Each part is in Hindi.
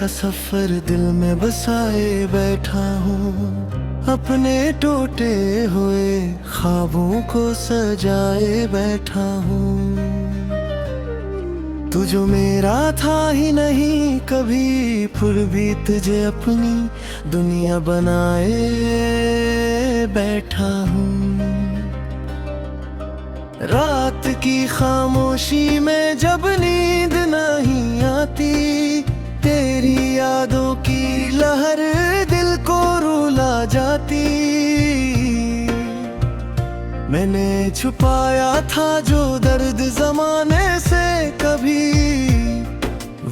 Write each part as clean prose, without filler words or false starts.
का सफर दिल में बसाए बैठा हूँ, अपने टूटे हुए ख्वाबों को सजाए बैठा हूँ। तू जो मेरा था ही नहीं कभी, फिर भी तुझे अपनी दुनिया बनाए बैठा हूँ। रात की खामोशी में जब नींद नहीं आती, तेरी यादों की लहर दिल को रुला जाती। मैंने छुपाया था जो दर्द जमाने से कभी,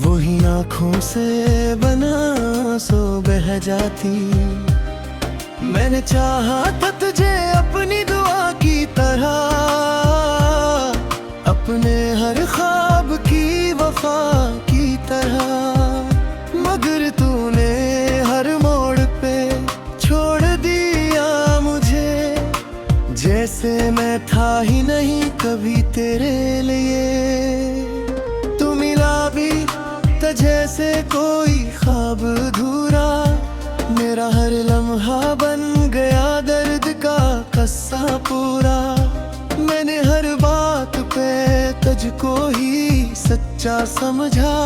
वही आँखों से बना सो बह जाती। मैंने चाहा था तुझे अपनी दुआ की तरह, अपने हर ख्वाब की वफा की तरह, मगर तूने हर मोड़ पे छोड़ दिया मुझे, जैसे मैं था ही नहीं कभी तेरे लिए। तू मिला भी तो जैसे कोई ख्वाब अधूरा, मेरा हर लम्हा बन गया दर्द का किस्सा पूरा। मैंने हर बात पे तुझको ही सच्चा समझा,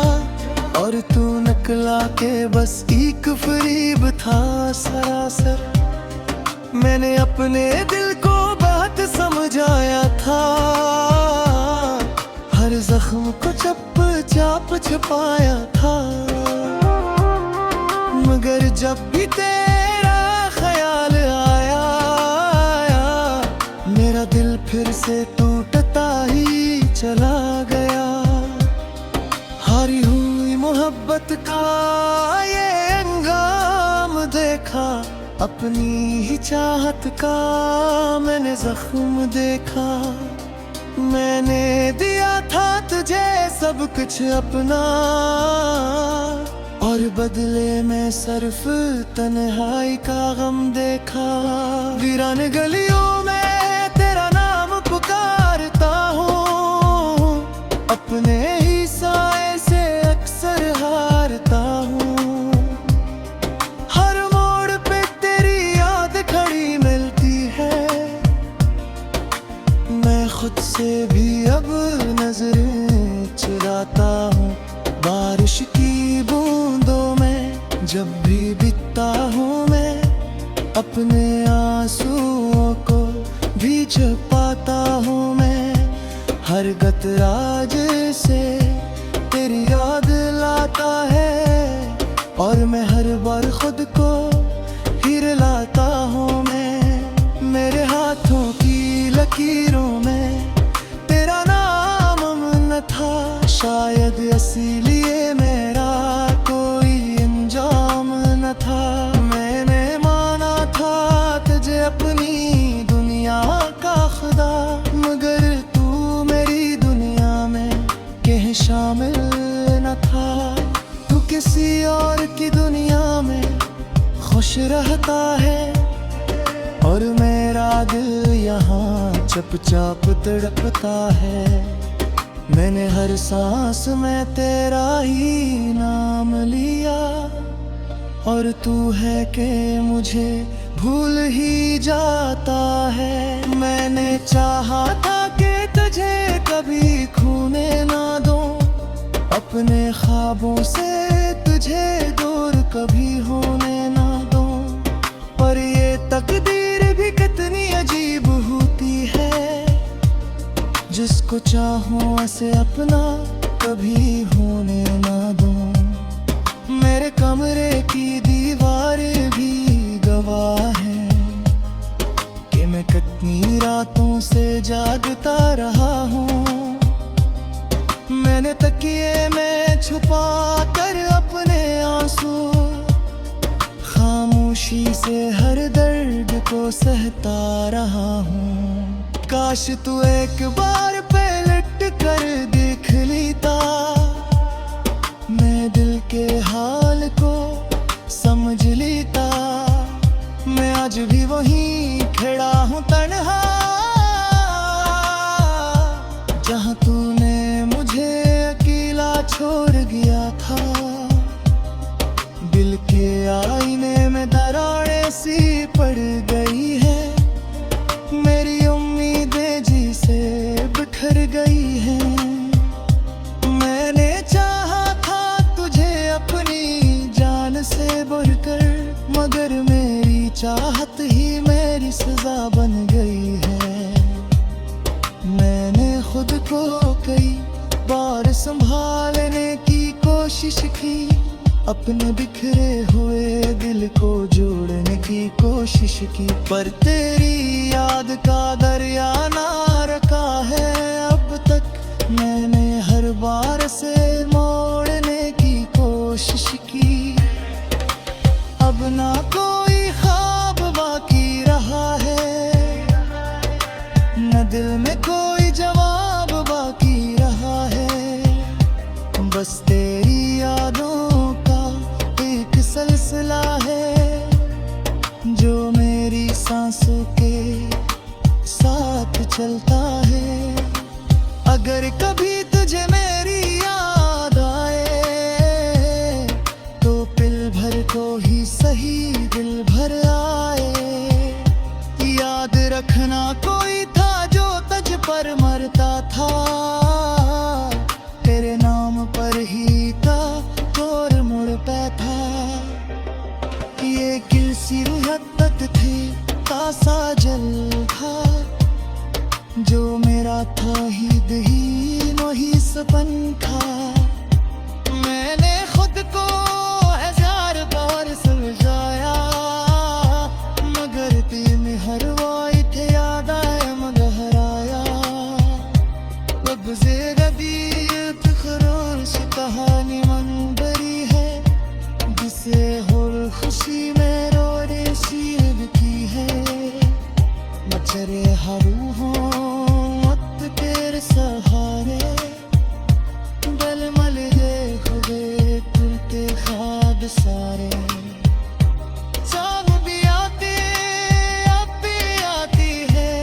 और तू नकला के बस एक फरीब था सरासर। मैंने अपने दिल को बात समझाया था, हर जख्म को चप चाप छुपाया था। मगर जब भी तेरा ख्याल आया, मेरा दिल फिर से टूटता ही चला गया। हारी हुई मोहब्बत का ये अंजाम देखा, अपनी ही चाहत का मैंने जख्म देखा। मैंने दिया था तुझे सब कुछ अपना, और बदले में सिर्फ तन्हाई का गम देखा। वीरान गलियों में तेरा नाम पुकारता हूँ, अपने ही साए से अक्सर हारता हूँ। हर मोड़ पे तेरी याद खड़ी मिलती है, मैं खुद से भी अब नजरें चुराता हूँ। बारिश की बूंदों में जब भी बिकता हूँ मैं, अपने आंसुओं को भी छुपाता हूँ मैं। हर गतराज से तेरी याद लाता है, और मैं हर बार खुद को ही रुलाता हूँ मैं। मेरे हाथों की लकीरों में तेरा नाम न था, शायद इसीलिए मेरा कोई अंजाम न था। मैंने माना था तुझे अपनी दुनिया का खुदा, मगर तू मेरी दुनिया में कहीं शामिल न था। तू किसी और की दुनिया में खुश रहता है, और मेरा दिल यहाँ चुपचाप तड़पता है। मैंने हर सांस में तेरा ही नाम लिया, और तू है कि मुझे भूल ही जाता है। मैंने चाहा था कि तुझे कभी खोने ना दूं, अपने ख्वाबों से तुझे दूर कभी होने ना दूं। पर ये तकदीर भी कितनी अजीब होती है, जिसको चाहूं ऐसे अपना कभी होने ना दूं। मेरे कमरे की दीवारें भी गवाह है कि मैं कितनी रातों से जागता रहा हूँ। मैंने तकिए में छुपा कर अपने आंसू, खामोशी से हर दर्द को सहता रहा हूँ। काश तू एक बार पलट कर देख लेता, मैं दिल के हाल को समझ लेता। मैं आज भी वहीं खड़ा हूँ तन्हा, जहाँ तूने मुझे अकेला छोड़ गया था। दिल के आईने में दरारें सी पड़ गई है, मेरी उम्मीदें जी से बिखर गई हैं। मैंने चाहा था तुझे अपनी जान से बढ़कर, मगर मेरी चाहत ही मेरी सजा बन गई है। मैंने खुद को कई बार संभालने की कोशिश की, अपने बिखरे हुए दिल को जोड़ने की कोशिश की, पर तेरी याद का दरिया ना रखा है अब तक। मैंने हर बार से मोड़ने की कोशिश की, अब ना कोई ख्वाब बाकी रहा है, न दिल में कोई जवाब बाकी रहा है। बस तेरी यादों का एक सिलसिला है, जो मेरी सांसों के साथ चलता है। अगर कभी तुझे मेरी याद आए, तो पल भर को ही सही दिल भर आए। याद रखना कोई था जो तुझ पर मरता था, तेरे नाम पर ही था तोर मुड़ पे था। ये किसी हद थे तासा जल था, जो मेरा था ही दही वही सपन था। मैंने खुद को हजार बार समझाया, मगर दिल में हर वाइट याद आए मगर हराया। अब ज़ेरदीत खरोश कहानी मंबरी है, जिसे हुर खुशी में रोने शीर की है। मचरे हरू हों मत तेरे सहारे, बलमल है खुदे टूटे ख्वाब सारे। शाम भी आती अब भी आती है,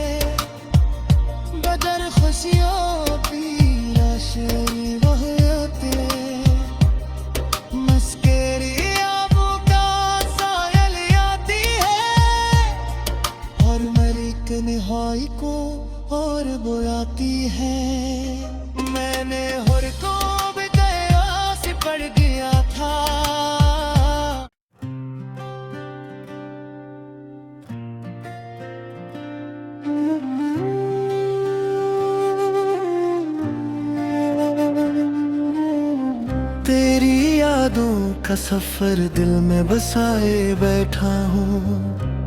बदर खुशियों की लाशें वह आते। मस्केरी आबू का सायल आती है, और मलिक निहाई को और बुलाती है। मैंने हर को भी गया से पड़ गया था। तेरी यादों का सफर दिल में बसाए बैठा हूँ,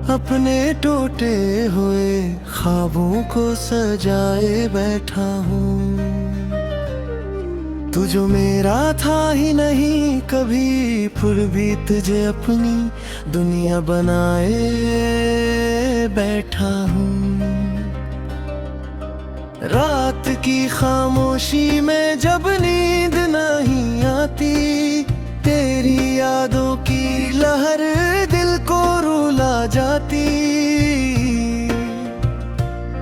अपने टूटे हुए ख्वाबों को सजाए बैठा हूँ। तू जो मेरा था ही नहीं कभी, फिर भी तुझे अपनी दुनिया बनाए बैठा हूँ। रात की खामोशी में जब नींद नहीं आती, तेरी यादों की लहर दिल को रुला जाती।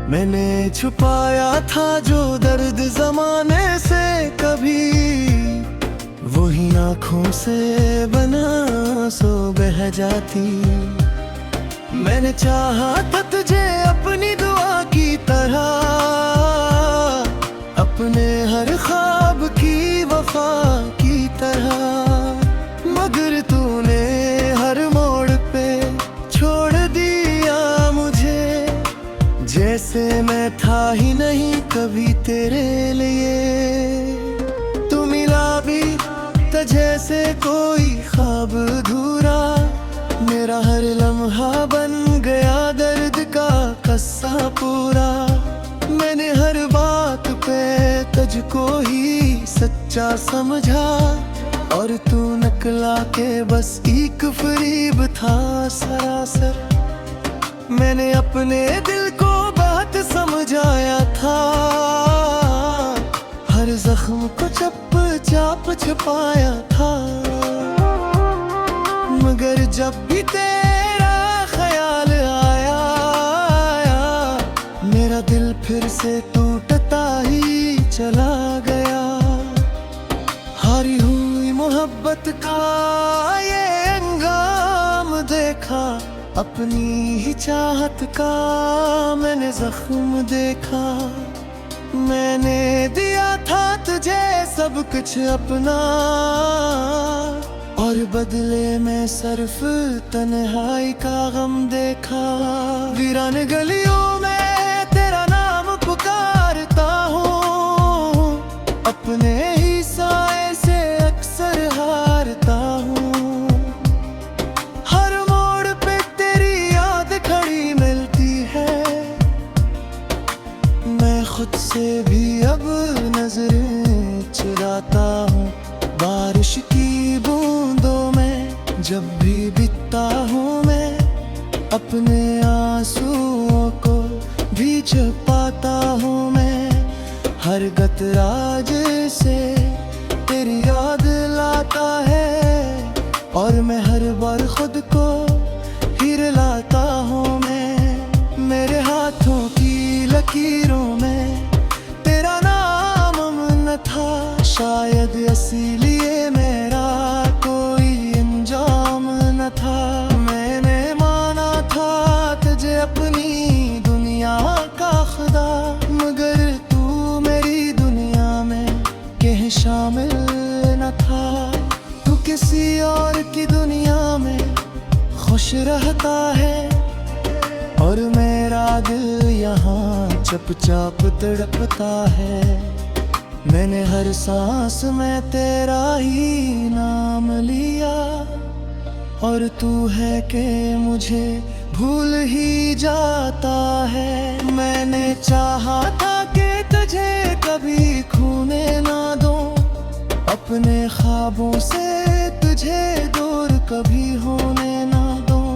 मैंने छुपाया था जो दर्द जमाने से कभी, वही आँखों से बना सो बह जाती। मैंने चाहा था तुझे अपनी दुआ की तरह, अपने हर ख्वाब की वफा की तरह, मगर तूने हर मोड़ पे छोड़ दिया मुझे, जैसे मैं था ही नहीं कभी तेरे लिए। तू मिला भी तो जैसे कोई ख्वाब अधूरा, मेरा हर लम्हा बन गया दर्द का कस्सा पूरा। मैंने हर बात पे तुझको ही सच्चा समझा, और तू नकला के बस एक फरीब था सरासर। मैंने अपने दिल को बात समझाया था, हर जख्म को चप चाप छुपाया था। मगर जब भी तेरा ख्याल आया, मेरा दिल फिर से टूटता ही चला गया। हारी हुई मोहब्बत का ये अपनी ही चाहत का मैंने जख्म देखा। मैंने दिया था तुझे सब कुछ अपना, और बदले में सिर्फ तन्हाई का गम देखा। वीरान गलियों में तेरा नाम पुकारता हूँ, अपने ही साए से अक्सर हारता हूँ। हर मोड़ पे तेरी याद खड़ी मिलती है, मैं खुद से भी अब नजरें चुराता हूँ। बारिश की बूंदों में जब भी बीतता हूँ मैं, अपने आंसुओं को भी छुपाता हूँ मैं। हर गतराज से तेरी याद लाता है, और मैं हर बार खुद को ही रुलाता हूँ मैं। मेरे हाथों की लकीरों में तेरा नाम अमन था, शायद इसीलिए मेरा कोई अंजाम न था। मैंने माना था तुझे अपनी दुनिया का खुदा, मगर तू मेरी दुनिया में कहीं शामिल न था। तू किसी और की दुनिया में खुश रहता है, और मेरा दिल यहाँ चुपचाप तड़पता है। मैंने हर सांस में तेरा ही नाम लिया, और तू है कि मुझे भूल ही जाता है। मैंने चाहा था कि तुझे कभी खोने ना दूं, अपने ख्वाबों से तुझे दूर कभी होने ना दूं।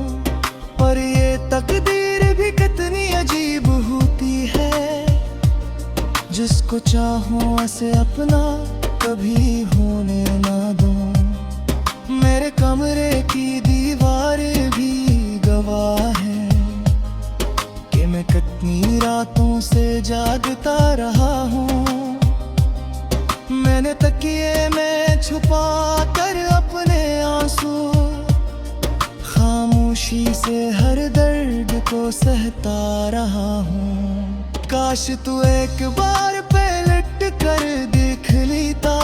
पर ये तकदीर भी कितनी अजीब होती है, जिसको चाहूं ऐसे अपना कभी होने ना दूं। मेरे कमरे की दीवारें भी गवाह है कि मैं कितनी रातों से जागता रहा हूँ। मैंने तकिए में छुपा कर अपने आंसू, खामोशी से हर दर्द को सहता रहा हूँ। काश तू एक बार पलट कर देख लेता,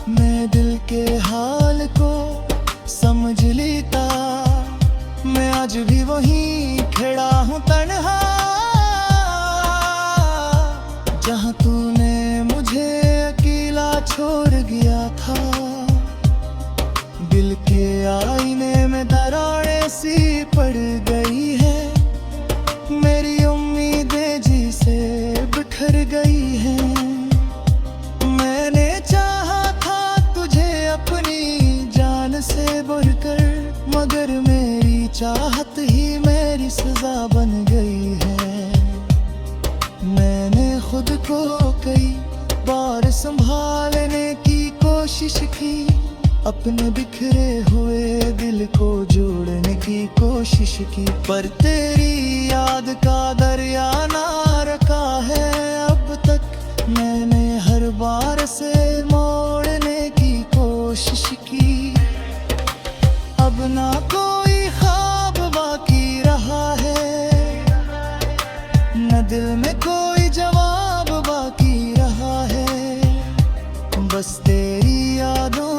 मैं दिल के हाल को समझ लेता। मैं आज भी वहीं खड़ा हूँ तन्हा, जहाँ तूने मुझे अकेला छोड़ गया था। दिल के आईने में दरारें सी पड़ गई है, मेरी उम्मीदें जी से बिखर गई हैं। मैंने चाहा था तुझे अपनी जान से बढ़कर, मगर मेरी चाहत ही मेरी सजा बन गई है। मैंने खुद को कई बार संभालने की कोशिश की, अपने बिखरे हुए दिल को जोड़ने की कोशिश की। पर तेरी याद का दरिया ना रखा है अब तक, मैंने हर बार से मोड़ने की कोशिश की। अब ना कोई ख्वाब बाकी रहा है, न दिल में कोई जवाब बाकी रहा है। बस तेरी यादों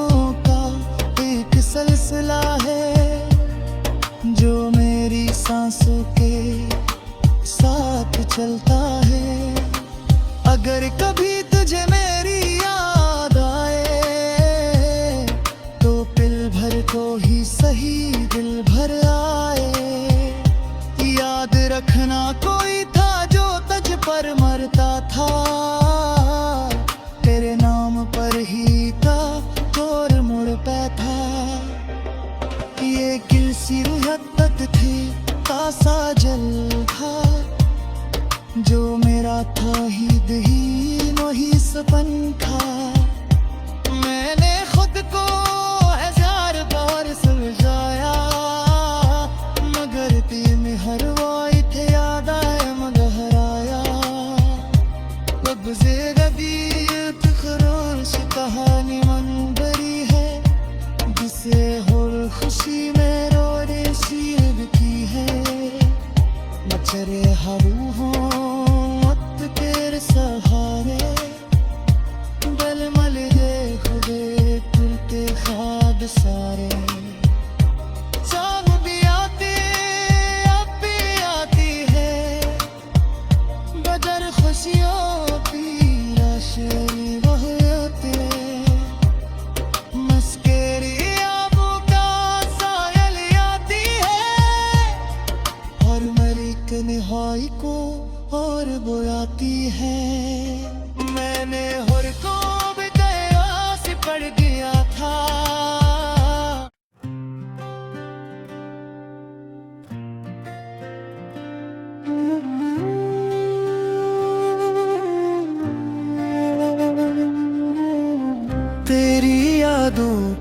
एक सिलसिला है, जो मेरी सांसों के साथ चलता है। अगर कभी तुझे मेरी याद आए, तो पल भर को ही सही दिल भर आए। याद रखना कोई था जो तुझ पर मरता था, तेरे नाम पर ही था तोड़ मुड़ पे था। ये किसी हद थी तासा जल था, जो मेरा था ही दही वही सपन था। मैंने खुद को हजार बार सुलझाया, मगर तीन हर वाई थे याद आए मगर आया। लफ्ज़े रबीयत खरोश कहानी मन भरी है, जिसे हर खुशी में रो रेसी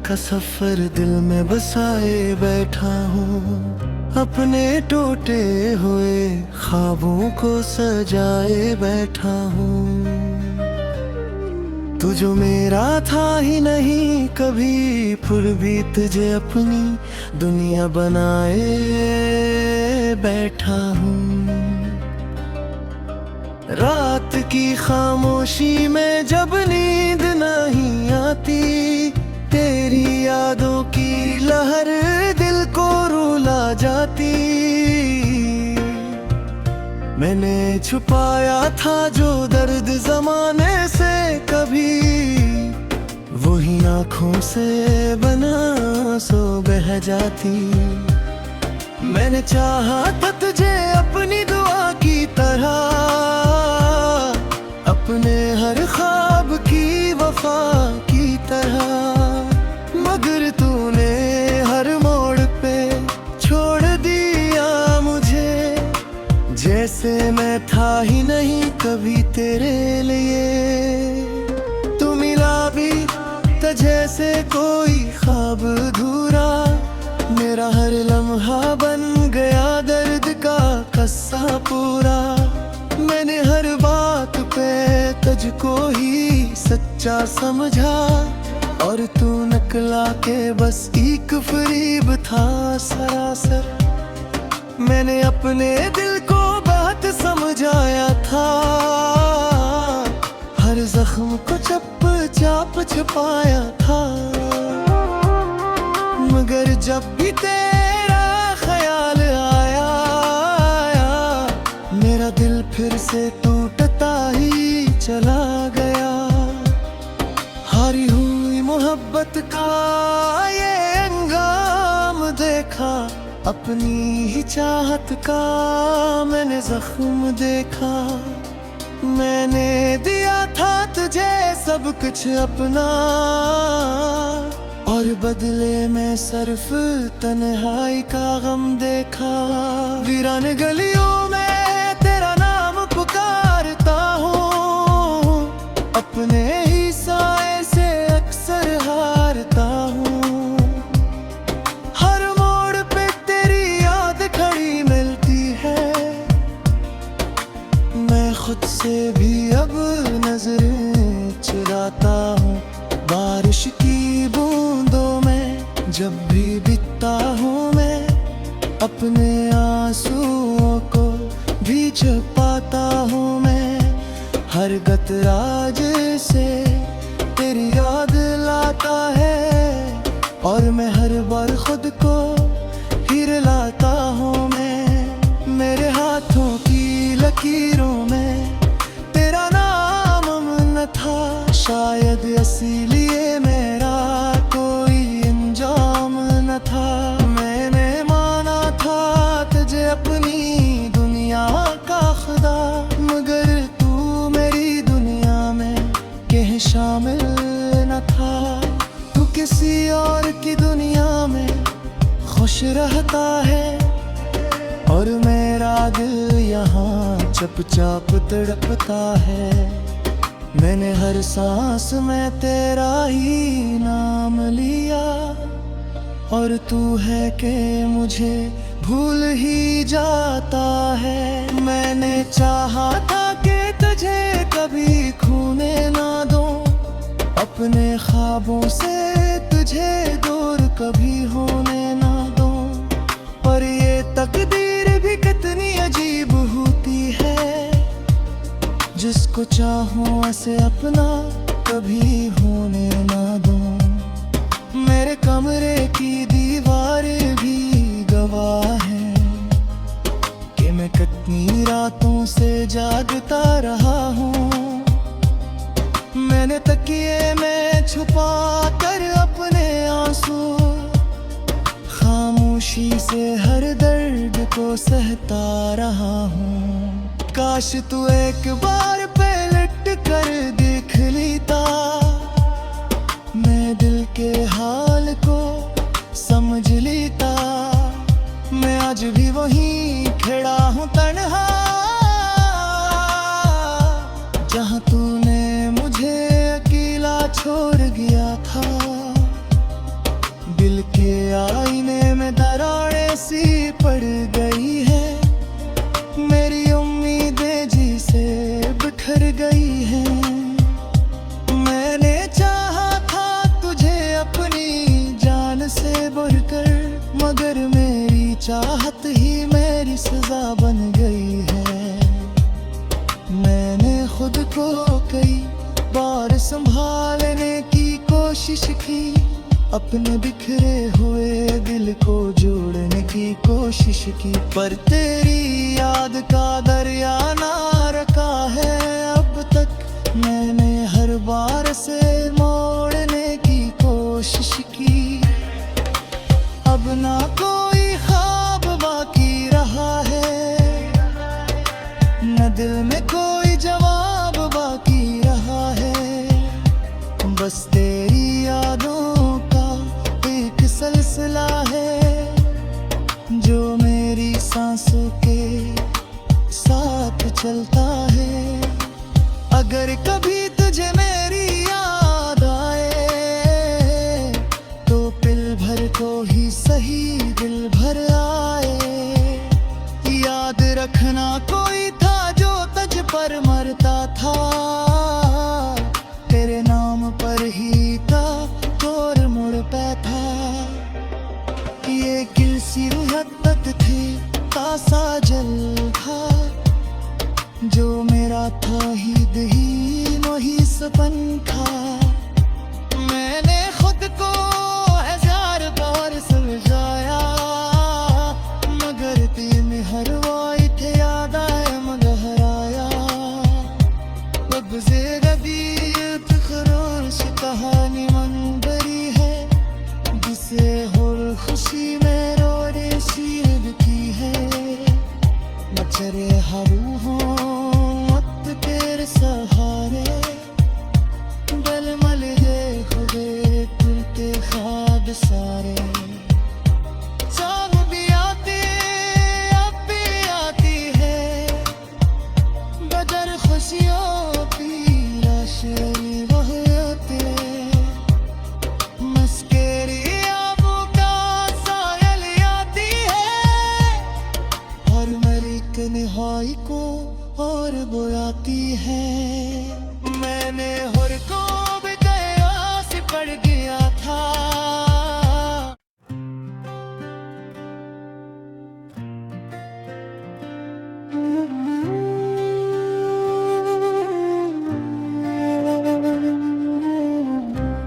का सफर दिल में बसाए बैठा हूँ, अपने टूटे हुए ख्वाबों को सजाए बैठा हूँ। तू जो मेरा था ही नहीं कभी, फिर भी तुझे अपनी दुनिया बनाए बैठा हूँ। रात की खामोशी में जब नींद नहीं आती, तेरी यादों की लहर दिल को रुला जाती। मैंने छुपाया था जो दर्द जमाने से कभी, वही आँखों से बना सो बह जाती। मैंने चाहा था तुझे अपनी दुआ की तरह, अपने हर ख्वाब की वफा की तरह, मगर तूने हर मोड़ पे छोड़ दिया मुझे, जैसे मैं था ही नहीं कभी तेरे लिए। तू मिला भी तो जैसे कोई ख्वाब अधूरा, मेरा हर लम्हा बन गया दर्द का किस्सा पूरा। मैंने हर बात पे तुझको ही सच्चा समझा, और तू नकला के बस एक फरीब था सरासर। मैंने अपने दिल को बात समझाया था, हर जख्म को चप चाप छुपाया था, मगर जब भी तेरा ख्याल आया, मेरा दिल फिर से टूटता ही चला गया। हारी हुई मोहब्बत का ये अंजाम देखा, अपनी ही चाहत का मैंने जख्म देखा। मैंने दिया था तुझे सब कुछ अपना, और बदले में सिर्फ तन्हाई का गम देखा। वीरान गलियों में तेरा नाम पुकारता हूँ, अपने ही साए से अक्सर हारता हूँ। हर मोड़ पे तेरी याद खड़ी मिलती है, मैं खुद से भी अब नजरें चुराता हूँ। बारिश की बूंदों में जब भी बिकता हूँ मैं, अपने आंसुओं को भी छुपाता हूँ मैं। हर गतराज से तेरी याद लाता है, और मैं हर बार खुद को ही रुलाता हूँ मैं। मेरे हाथों की लकीरों में तेरा नाम अमन था, शायद इसीलिए मेरा कोई अंजाम न था। मैंने माना था तुझे अपनी दुनिया का खुदा, मगर तू मेरी दुनिया में कहीं शामिल न था। तू किसी और की दुनिया में खुश रहता है, और मेरा दिल यहाँ चुपचाप तड़पता है। मैंने हर सांस में तेरा ही नाम लिया, और तू है कि मुझे भूल ही जाता है। मैंने चाहा था कि तुझे कभी खोने ना दूं, अपने ख्वाबों से तुझे दूर कभी होने ना दूं, पर ये तकदीर भी कितनी अजीब होती है, जिसको चाहूं ऐसे अपना कभी होने ना दूं। मेरे कमरे की दीवारें भी गवाह है कि मैं कितनी रातों से जागता रहा हूँ। मैंने तकिए में छुपा कर अपने आंसू, खामोशी से हर दर्द को सहता रहा हूँ। काश तू एक बार पलट कर देख लेता, मैं दिल के हाल को समझ लेता। मैं आज भी वहीं खड़ा हूँ तन्हा, जहाँ तूने मुझे अकेला छोड़ गया था। मगर मेरी चाहत ही मेरी सजा बन गई है। मैंने खुद को कई बार संभालने की कोशिश की, अपने बिखरे हुए दिल को जोड़ने की कोशिश की, पर तेरी याद का दरिया ना रखा है अब तक। मैंने हर बार से मोड़ने की कोशिश की, अब ना कोई ख्वाब बाकी रहा है, न दिल में कोई जवाब बाकी रहा है। बस तेरी यादों का एक सिलसिला है जो मेरी सांसों के साथ चलता है। अगर कभी तुझे मेरी याद आए तो पल भर को ही सही दिल भर आए। याद रखना कोई था जो तुझ पर मरता था, तेरे नाम पर ही था तोड़ मुड़ पे था। ये किसी मोहब्बत थी तासा जल था जो मेरा था ही दही मोही सपन था। मैंने खुद को हजार बार समझाया मगर तीन हर वाई थे याद आए मगर हराया। अब से गदीत खरोश कहानी मंदरी है जिसे हुर खुशी में रोने शीर की है। मचरे हरू हों मत तेरे सहारे, बल मल है खुदे तुलते ख्वाब सारे। चाँद भी आती अब भी आती है, बदर खुशियों की राशि वह आते। मस्केरी आबू का सायल आती है और मलिक निहाई को और बुलाती है। मैंने हुर को भी गया से पड़ गया था।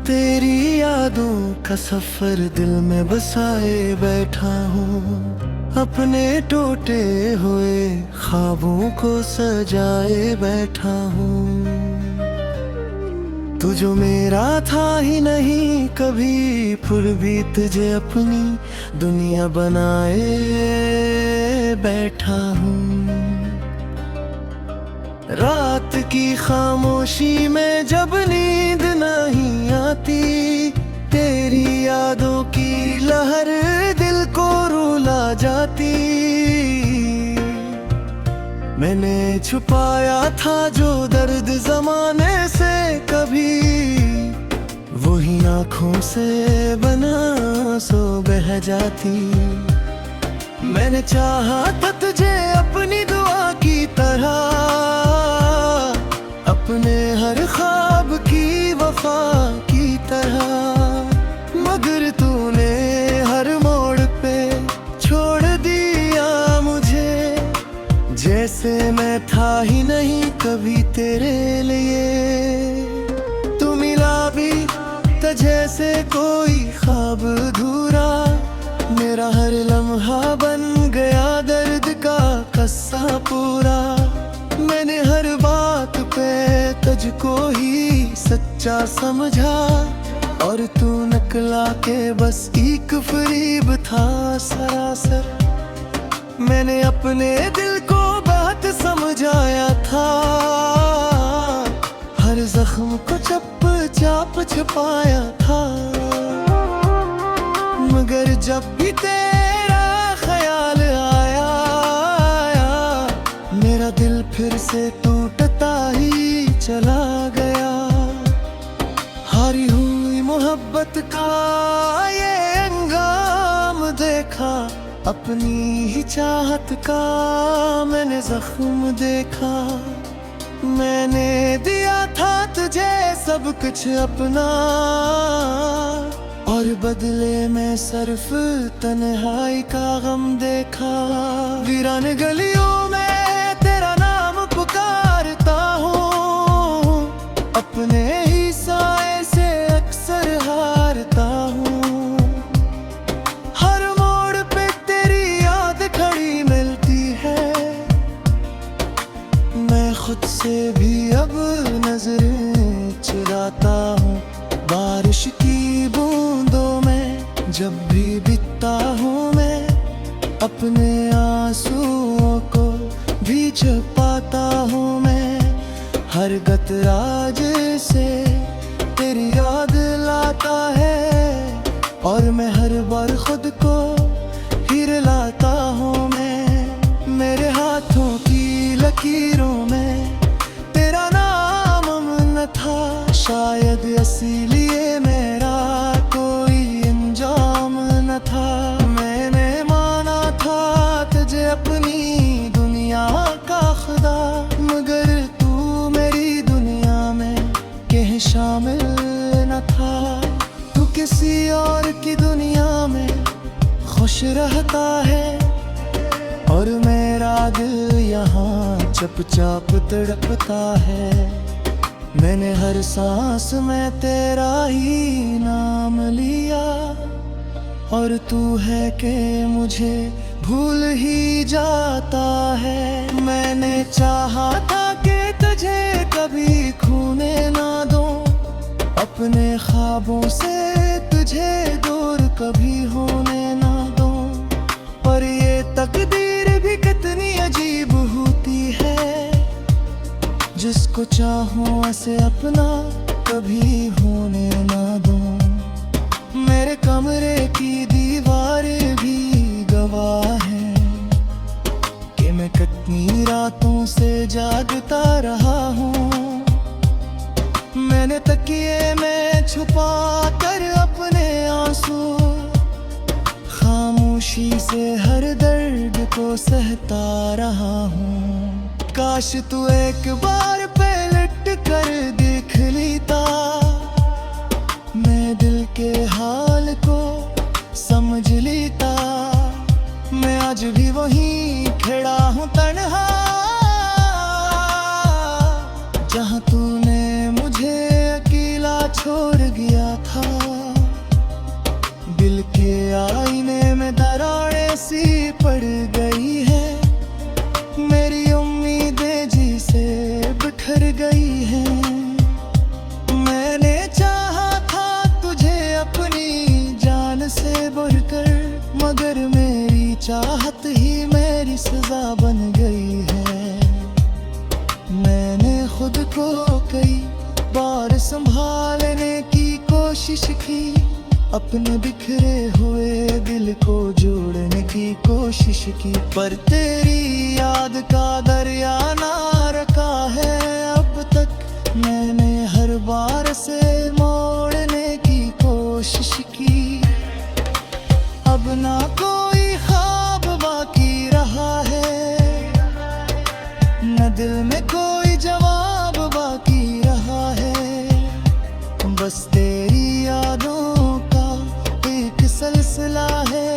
तेरी यादों का सफर दिल में बसाए बैठा हूँ, अपने टूटे हुए ख्वाबों को सजाए बैठा हूँ। तू जो मेरा था ही नहीं कभी, फिर भी तुझे अपनी दुनिया बनाए बैठा हूँ। रात की खामोशी में जब नींद नहीं आती, तेरी यादों की लहर दिल को रुला जाती। मैंने छुपाया था जो दर्द जमाने से कभी, वही आँखों से बना सो बह जाती। मैंने चाहा था तुझे अपनी दुआ की तरह, अपने हर ख्वाब की वफा की तरह, मगर तूने हर मोड़ पे छोड़ दिया मुझे, जैसे मैं था ही नहीं कभी तेरे लिए। तू मिला भी तो जैसे कोई ख्वाब अधूरा, मेरा हर लम्हा बन गया दर्द का कस्सा पूरा। मैंने हर बात पे तुझको ही सच्चा समझा, और तू नकला के बस एक फरीब था सरासर। मैंने अपने दिल को बात समझाया था, हर जख्म को चप चाप छुपाया था। मगर जब भी तेरा ख्याल आया, मेरा दिल फिर से टूटता ही चला गया। हारी हुई मोहब्बत का ये अंजाम देखा, अपनी ही चाहत का मैंने जख्म देखा। मैंने दिया था तुझे सब कुछ अपना, और बदले में सिर्फ तन्हाई का गम देखा। वीरान गलियों में तेरा नाम पुकारता हूँ, अपने ही साए से अक्सर हारता हूँ। हर मोड़ पे तेरी याद खड़ी मिलती है, मैं खुद से भी अब नजरें चुराता हूँ। बारिश की बूंदों में जब भी बिकता हूँ मैं, अपने आंसुओं को भी छुपाता हूँ मैं। हर गतराज से तेरी याद लाता है, और मैं हर बार खुद को हिर लाता हूँ मैं। मेरे हाथों की लकीरों में तेरा नाम न था, शायद इसीलिए मेरा कोई अंजाम न था। मैंने माना था तुझे अपनी दुनिया का खुदा, मगर तू मेरी दुनिया में कहीं शामिल न था। तू किसी और की दुनिया में खुश रहता है, और मेरा दिल यहाँ चुपचाप तड़पता है। मैंने हर सांस में तेरा ही नाम लिया, और तू है कि मुझे भूल ही जाता है। मैंने चाहा था कि तुझे कभी खोने ना दूं, अपने ख्वाबों से तुझे दूर कभी होने ना दूं। पर ये तकदीर भी कितनी अजीब होती है, जिसको चाहूं ऐसे अपना कभी होने ना दूं। मेरे कमरे की दीवारें भी गवाह है कि मैं कितनी रातों से जागता रहा हूँ। मैंने तकिए में छुपा कर अपने आंसू, खामोशी से हर दर्द को सहता रहा हूँ। काश तू एक बार पलट कर देख लेता, मैं दिल के हाल को समझ लेता। मैं आज भी वहीं खड़ा हूँ तन्हा, जहाँ तूने मुझे अकेला छोड़ गया था। दिल के आईने में दरारें सी पड़ गई है, मेरी उम्मीदें जी से बिखर गई हैं। मैंने चाहा था तुझे अपनी जान से बढ़कर, मगर मेरी चाहत ही मेरी सजा बन गई है। मैंने खुद को कई बार संभालने की कोशिश की, अपने बिखरे हुए दिल को जोड़ने की कोशिश की। पर तेरी याद का दरिया ना रखा है अब तक, मैंने हर बार से मोड़ने की कोशिश की। अब ना कोई ख्वाब बाकी रहा है, न दिल में कोई जवाब बाकी रहा है। बस तेरी यादों का एक सिलसिला है,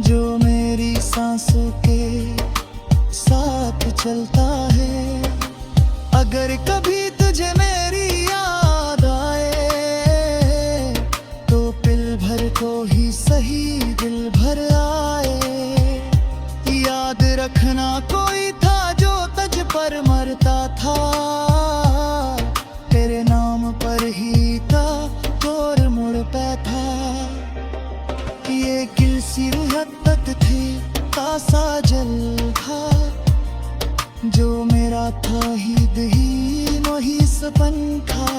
जो मेरी सांसों के साथ चलता है। अगर कभी तुझे मेरी याद आए, तो पल भर को ही सही दिल भर आए। याद रखना कोई था जो तुझ पर मरता था, तेरे नाम पर ही था तोड़ मुड़ पे था। ये किसी हद थी तासा जल था, जो मेरा था ही दही वही सपन था।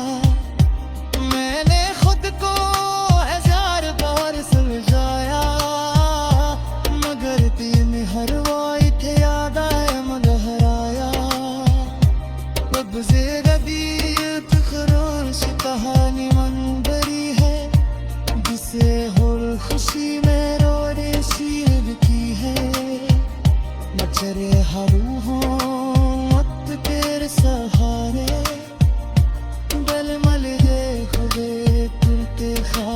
मैंने खुद को हजार बार समझाया, मगर दिल में हर वाइट याद आए मगहराया। अब से रबीयत खरोश कहानी मनबरी है, जिसे हुर खुशी में रोने शीर की है। मचरे हरू हो मत तेरे सहारे, बल मल है खुदे तुरते खा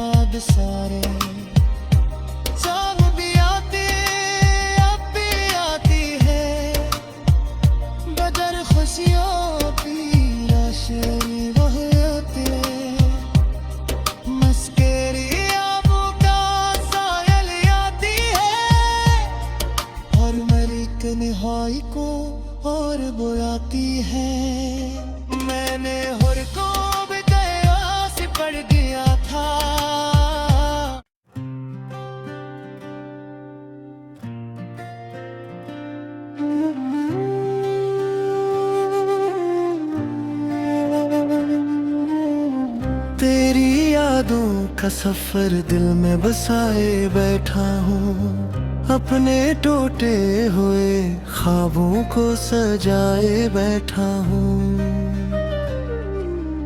जुदाई को और बुलाती है। मैंने हर को भी दया से पड़ गया था। तेरी यादों का सफर दिल में बसाए बैठा हूँ, अपने टूटे हुए ख्वाबों को सजाए बैठा हूँ।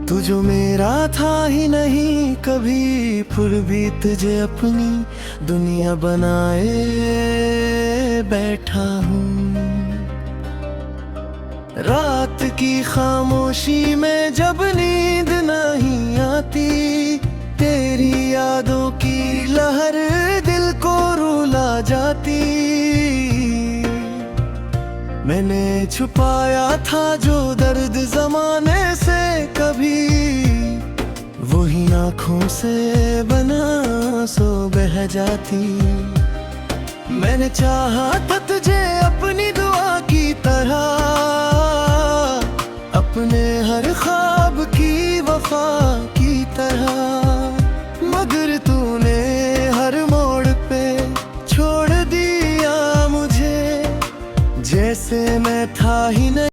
तू जो मेरा था ही नहीं कभी, फिर भी तुझे अपनी दुनिया बनाए बैठा हूँ। रात की खामोशी में जब नींद नहीं आती, तेरी यादों की लहर दिल को रुला जाती। मैंने छुपाया था जो दर्द जमाने से कभी, वही आँखों से बना सो बह जाती। मैंने चाहा था तुझे अपनी दुआ की तरह, अपने हर ख्वाब की वफा की तरह, मगर तूने हर मोड़ पे छोड़ दिया मुझे, जैसे मैं था ही नहीं।